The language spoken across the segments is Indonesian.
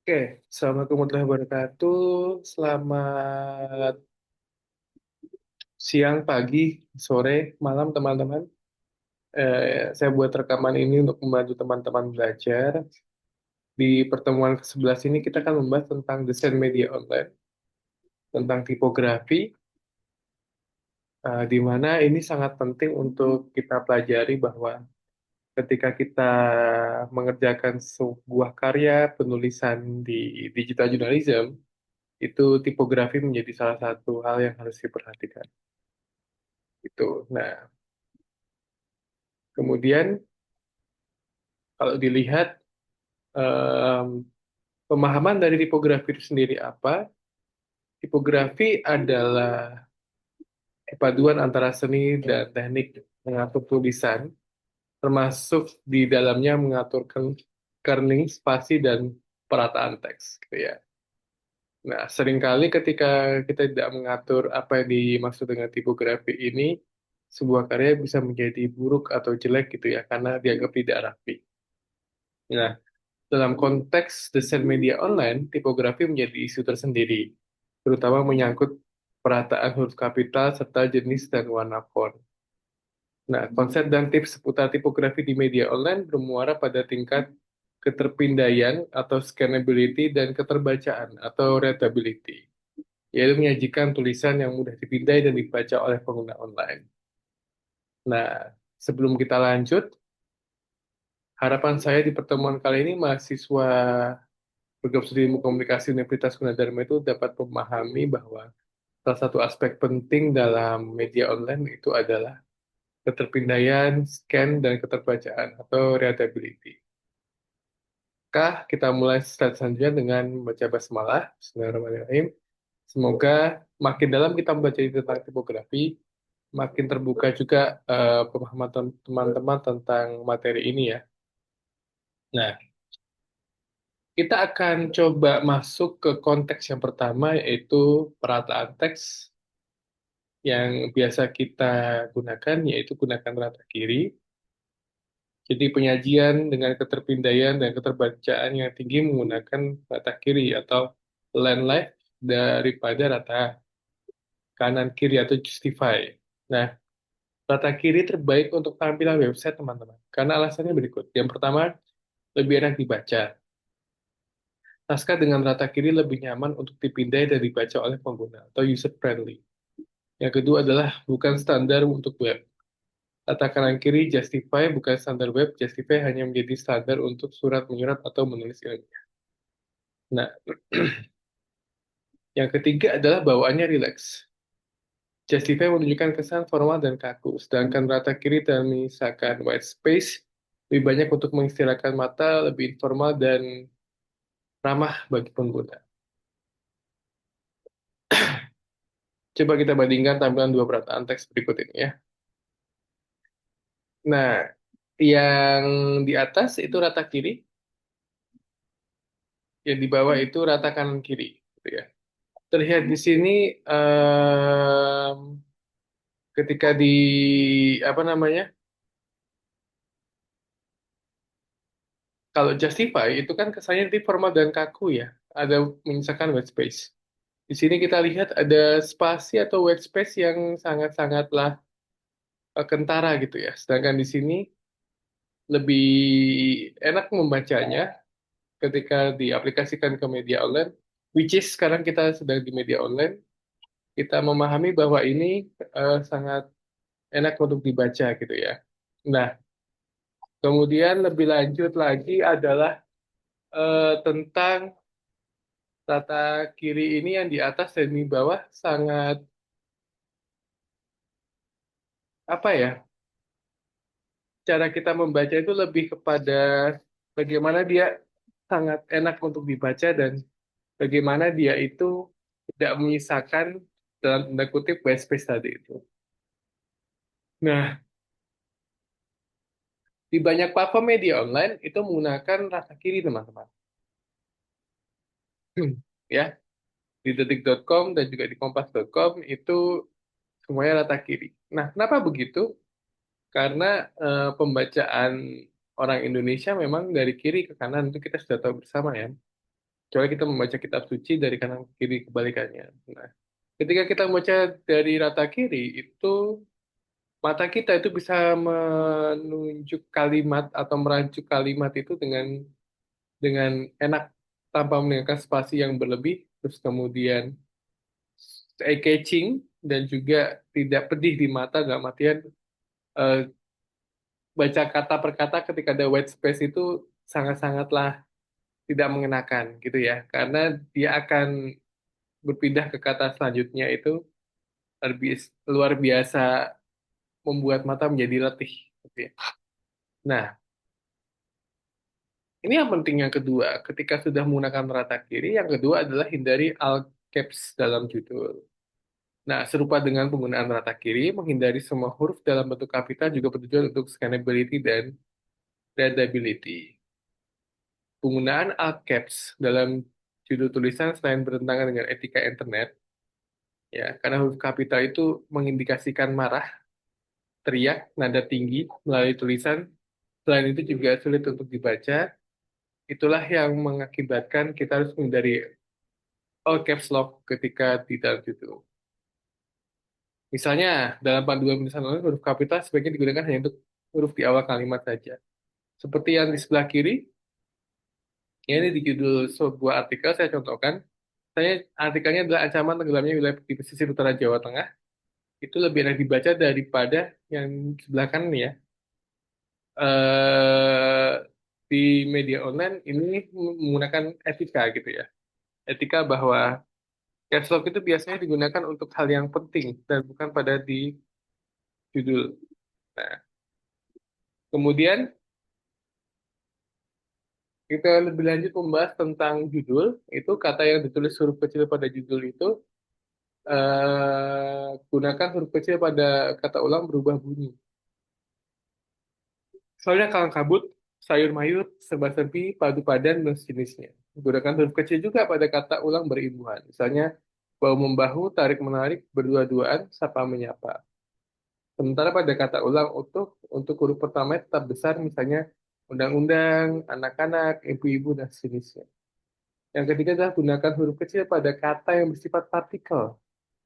Oke, Assalamualaikum warahmatullahi wabarakatuh. Selamat siang, pagi, sore, malam teman-teman. Saya buat rekaman ini untuk membantu teman-teman belajar. Di pertemuan ke-11 ini kita akan membahas tentang desain media online, tentang tipografi, di mana ini sangat penting untuk kita pelajari bahwa ketika kita mengerjakan sebuah karya penulisan di digital journalism, itu tipografi menjadi salah satu hal yang harus diperhatikan. Gitu. Nah, kemudian kalau dilihat em, pemahaman dari tipografi itu sendiri apa? Tipografi adalah kepaduan antara seni dan teknik mengatur tulisan, termasuk di dalamnya mengatur kerning, spasi, dan perataan teks. Gitu ya. Nah, seringkali ketika kita tidak mengatur apa yang dimaksud dengan tipografi ini, sebuah karya bisa menjadi buruk atau jelek gitu ya, karena dianggap tidak rapi. Nah, dalam konteks desain media online, tipografi menjadi isu tersendiri, terutama menyangkut perataan huruf kapital serta jenis dan warna font. Nah, konsep dan tips seputar tipografi di media online bermuara pada tingkat keterpindaian atau scannability dan keterbacaan atau readability, yaitu menyajikan tulisan yang mudah dipindai dan dibaca oleh pengguna online. Nah, sebelum kita lanjut, harapan saya di pertemuan kali ini mahasiswa program studi ilmu komunikasi Universitas Gunadarma itu dapat memahami bahwa salah satu aspek penting dalam media online itu adalah keterpindaian, scan, dan keterbacaan atau readability. Kita mulai slide selanjutnya dengan membaca basmalah. Bismillahirrahmanirrahim. Semoga makin dalam kita membaca tentang tipografi, makin terbuka juga pemahaman teman-teman tentang materi ini ya. Nah, kita akan coba masuk ke konteks yang pertama yaitu perataan teks yang biasa kita gunakan yaitu gunakan rata kiri. Jadi penyajian dengan keterpindaian dan keterbacaan yang tinggi menggunakan rata kiri atau line left daripada rata kanan kiri atau justify. Nah, rata kiri terbaik untuk tampilan website teman-teman. Karena alasannya berikut. Yang pertama, lebih enak dibaca. Naskah dengan rata kiri lebih nyaman untuk dipindai dan dibaca oleh pengguna atau user friendly. Yang kedua adalah bukan standar untuk web. Rata kanan kiri Justify bukan standar web, Justify hanya menjadi standar untuk surat menyurat atau menulis ilmiah. Nah, yang ketiga adalah bawaannya rileks. Justify menunjukkan kesan formal dan kaku, sedangkan rata kiri dan misalkan white space lebih banyak untuk mengistirahatkan mata, lebih informal dan ramah bagi pengguna. Coba kita bandingkan tampilan dua perataan teks berikut ini ya. Nah, yang di atas itu rata kiri, yang di bawah itu rata kanan kiri, gitu ya. Terlihat di sini ketika di apa namanya? Kalau Justify itu kan kesannya di formal dan kaku ya. Ada menyisakan white space. Di sini kita lihat ada spasi atau white space yang sangat-sangatlah kentara gitu ya. Sedangkan di sini lebih enak membacanya ketika diaplikasikan ke media online, which is sekarang kita sedang di media online, kita memahami bahwa ini sangat enak untuk dibaca gitu ya. Nah, kemudian lebih lanjut lagi adalah tentang tata kiri ini yang di atas dan di bawah sangat apa ya? Cara kita membaca itu lebih kepada bagaimana dia sangat enak untuk dibaca dan bagaimana dia itu tidak menyisakan dalam tanda kutip white space tadi itu. Nah, di banyak platform media online itu menggunakan rata kiri teman-teman. Ya, di detik.com dan juga di kompas.com itu semuanya rata kiri. Nah, kenapa begitu? Karena pembacaan orang Indonesia memang dari kiri ke kanan itu kita sudah tahu bersama ya. Kecuali kita membaca kitab suci dari kanan ke kiri kebalikannya. Nah, ketika kita membaca dari rata kiri, itu mata kita itu bisa menunjuk kalimat atau merancuk kalimat itu dengan enak tanpa meninggalkan spasi yang berlebih, terus kemudian eye-catching dan juga tidak pedih di mata, dalam artian eh, baca kata per kata ketika ada white space itu sangat-sangatlah tidak mengenakan gitu ya, karena dia akan berpindah ke kata selanjutnya itu luar biasa membuat mata menjadi letih gitu ya. Nah, ini yang penting yang kedua, ketika sudah menggunakan rata kiri, yang kedua adalah hindari all caps dalam judul. Nah, serupa dengan penggunaan rata kiri, menghindari semua huruf dalam bentuk kapital juga bertujuan untuk scannability dan readability. Penggunaan all caps dalam judul tulisan selain bertentangan dengan etika internet, ya, karena huruf kapital itu mengindikasikan marah, teriak, nada tinggi melalui tulisan. Selain itu juga sulit untuk dibaca. Itulah yang mengakibatkan kita harus menghindari all caps lock ketika di dalam judul. Misalnya, dalam panduan penulisan online, huruf kapital sebaiknya digunakan hanya untuk huruf di awal kalimat saja. Seperti yang di sebelah kiri, ya ini di judul sebuah artikel saya contohkan. Saya artikelnya adalah ancaman tenggelamnya wilayah di pesisir utara Jawa Tengah. Itu lebih enak dibaca daripada yang sebelah kanan ya. eh di media online ini menggunakan etika gitu ya. Etika bahwa caps lock itu biasanya digunakan untuk hal yang penting dan bukan pada di judul. Nah, kemudian kita lebih lanjut membahas tentang judul. Itu kata yang ditulis huruf kecil pada judul itu gunakan huruf kecil pada kata ulang berubah bunyi. Soalnya kalang kabut, sayur mayur, serba-serbi, padu padan, dan sejenisnya. Gunakan huruf kecil juga pada kata ulang berimbuhan. Misalnya, bahu-membahu, tarik-menarik, berdua-duaan, sapa menyapa. Sementara pada kata ulang utuh, untuk huruf pertama tetap besar, misalnya undang-undang, anak-anak, ibu-ibu, dan sejenisnya. Yang ketiga adalah gunakan huruf kecil pada kata yang bersifat partikel.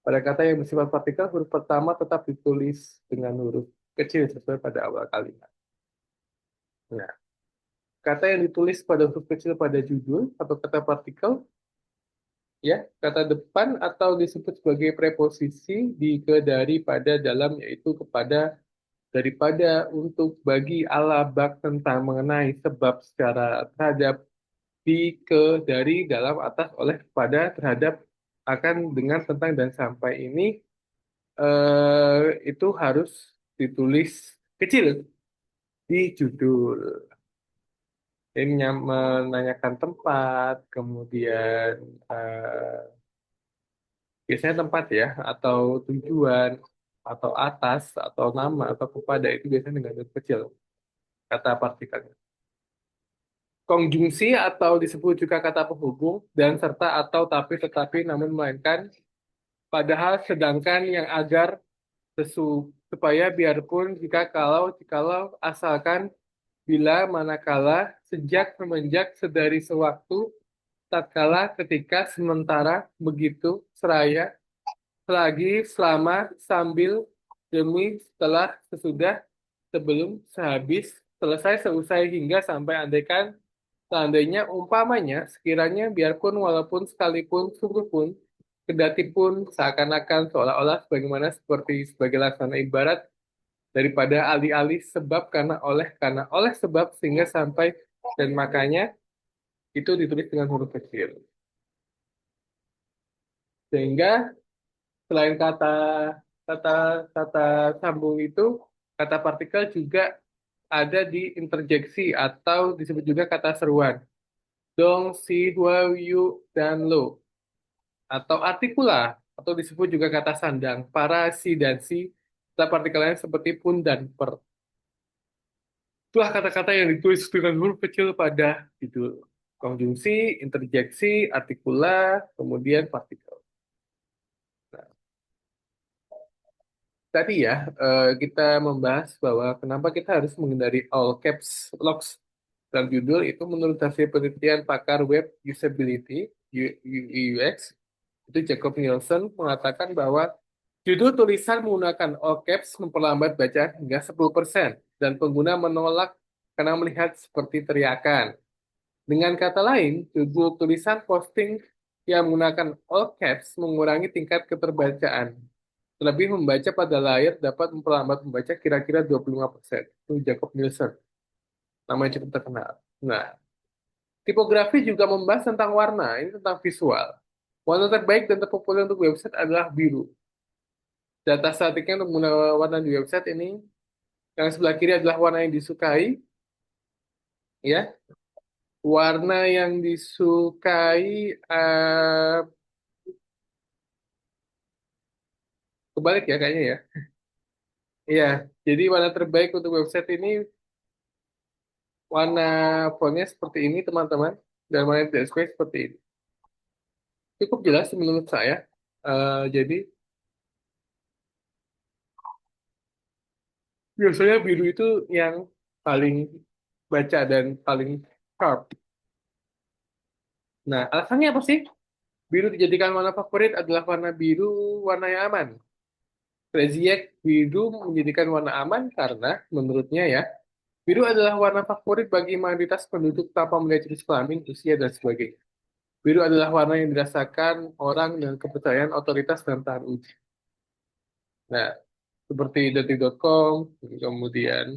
Pada kata yang bersifat partikel, huruf pertama tetap ditulis dengan huruf kecil sesuai pada awal kalimat. Nah, kata yang ditulis pada huruf kecil pada judul atau kata partikel, ya, kata depan atau disebut sebagai preposisi di ke dari pada dalam yaitu kepada daripada untuk bagi ala bak tentang mengenai sebab secara terhadap di ke dari dalam atas oleh kepada terhadap akan dengan tentang dan sampai ini itu harus ditulis kecil di judul. Ini menanyakan tempat, kemudian biasanya tempat ya, atau tujuan, atau atas, atau nama, atau kepada itu biasanya dengan huruf kecil kata partikelnya. Konjungsi atau disebut juga kata penghubung dan serta atau tapi tetapi namun melainkan padahal sedangkan yang agar supaya biarpun jikalau asalkan bila manakala sejak semenjak sedari sewaktu tatkala ketika sementara begitu seraya selagi selama sambil demi setelah sesudah sebelum sehabis selesai seusai hingga sampai andaikan seandainya umpamanya sekiranya biarpun walaupun sekalipun sungguh pun kedati pun seakan-akan seolah-olah sebagaimana seperti sebagai laksana ibarat daripada alih-alih sebab karena oleh sebab sehingga sampai dan makanya itu ditulis dengan huruf kecil. Sehingga selain kata kata kata sambung itu, kata partikel juga ada di interjeksi atau disebut juga kata seruan. Dong, si, hua, yu, dan lo. Atau artikula, atau disebut juga kata sandang. Para, si, dan si, kata partikel lain seperti pun dan per. Itulah kata-kata yang ditulis dengan huruf kecil pada judul. Konjungsi, interjeksi, artikula, kemudian partikel. Nah, tadi ya, kita membahas bahwa kenapa kita harus menghindari all caps locks Dalam judul itu menurut hasil penelitian pakar web usability UX, itu Jacob Nielsen mengatakan bahwa judul tulisan menggunakan all caps memperlambat bacaan hingga 10% dan pengguna menolak karena melihat seperti teriakan. Dengan kata lain, judul tulisan posting yang menggunakan all caps mengurangi tingkat keterbacaan. Terlebih membaca pada layar dapat memperlambat membaca kira-kira 25%. Itu Jacob Nielsen, namanya cukup terkenal. Nah, tipografi juga membahas tentang warna, ini tentang visual. Warna terbaik dan terpopuler untuk website adalah biru. Data statiknya untuk menggunakan warna di website ini, yang sebelah kiri adalah warna yang disukai, ya. Warna yang disukai kebalik ya kayaknya ya. Iya, jadi warna terbaik untuk website ini warna fontnya seperti ini teman-teman, dan warna yang tidak disukai seperti ini. Cukup jelas menurut saya. Jadi biasanya biru itu yang paling baca dan paling sharp. Nah, alasannya apa sih? Biru dijadikan warna favorit adalah warna biru, warna yang aman. Preziak biru menjadikan warna aman karena menurutnya ya, biru adalah warna favorit bagi mayoritas penduduk tanpa melihat jenis kelamin, usia, dan sebagainya. Biru adalah warna yang dirasakan orang dengan kepercayaan otoritas dan tahan uji. Nah, seperti detik.com, kemudian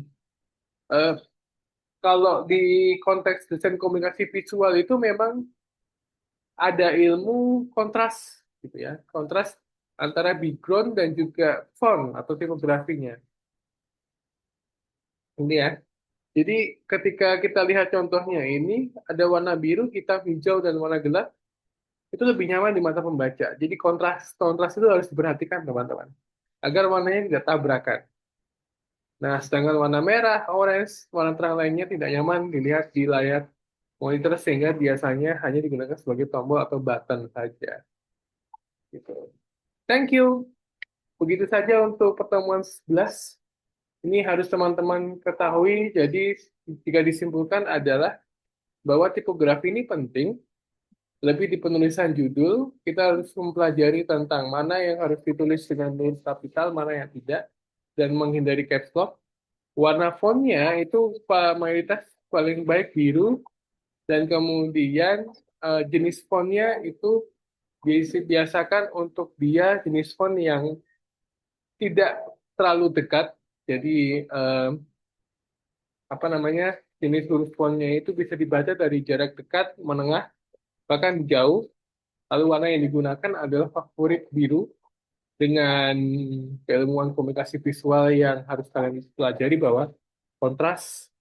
eh, kalau di konteks desain komunikasi visual itu memang ada ilmu kontras gitu ya, kontras antara background dan juga font atau tipografinya. Ini ya. Jadi ketika kita lihat contohnya ini ada warna biru, hitam, hijau dan warna gelap itu lebih nyaman di mata pembaca. Jadi kontras kontras itu harus diperhatikan teman-teman agar warnanya tidak tabrakan. Nah, sedangkan warna merah, orange, warna terang lainnya tidak nyaman dilihat di layar monitor sehingga biasanya hanya digunakan sebagai tombol atau button saja. Gitu. Thank you. Begitu saja untuk pertemuan 11. Ini harus teman-teman ketahui. Jadi, jika disimpulkan adalah bahwa tipografi ini penting. Lebih di penulisan judul, kita harus mempelajari tentang mana yang harus ditulis dengan huruf kapital, mana yang tidak, dan menghindari caps lock. Warna fontnya itu mayoritas paling baik biru, dan kemudian jenis fontnya itu biasakan untuk dia jenis font yang tidak terlalu dekat. Jadi eh, apa namanya jenis huruf fontnya itu bisa dibaca dari jarak dekat, menengah, bahkan jauh. Lalu warna yang digunakan adalah favorit biru dengan keilmuan komunikasi visual yang harus kalian pelajari bahwa kontras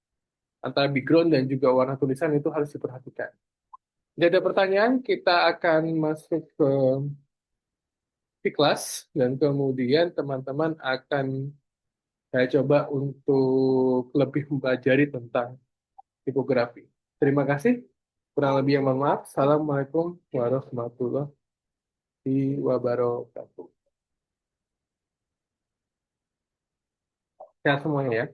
antara background dan juga warna tulisan itu harus diperhatikan. Jika ada pertanyaan, kita akan masuk ke kelas dan kemudian teman-teman akan saya coba untuk lebih mempelajari tentang tipografi. Terima kasih. Kurang lebih yang mohon maaf. Assalamualaikum warahmatullahi wabarakatuh. Sehat semuanya ya.